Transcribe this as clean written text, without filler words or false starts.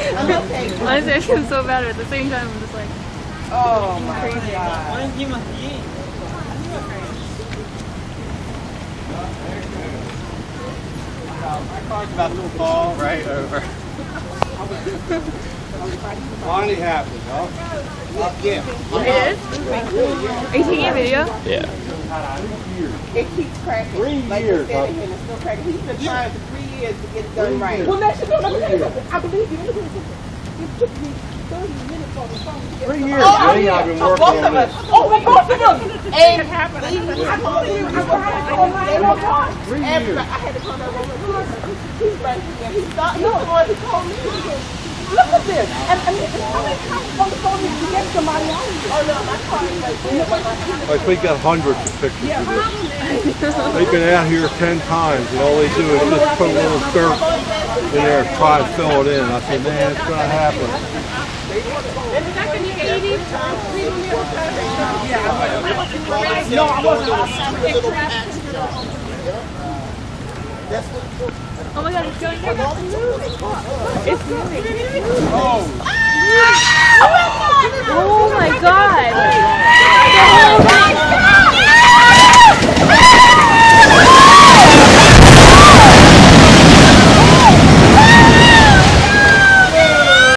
Honestly, I feel so bad, but at the same time, I'm just like, oh my crazy. God. About to fall right over. Finally happened, huh? Yeah. It is? Are you taking a video? Yeah. It keeps cracking. 3 like years. Like it's still cracking. He's been trying for 3 years to get it done right. Well, let me tell you something. I believe you. It took me 30 minutes on the phone to get 3 years. Oh, Yeah, I've been working both on of us. this. Oh, we both of us. And I told you, I tried to call 911. 3 years. I had to call that woman. He's right here. He's the one who told me. Look at this. And how many times on the phone did you get somebody on? Oh, no, my car is right there. Like we got hundreds of pictures of this. They've been out here 10 times, and all they do is just put a little dirt in there and try to fill it in. I said, man, it's going to happen. No, I wasn't. Oh my god, it's going here. It's moving. Oh, Oh my god!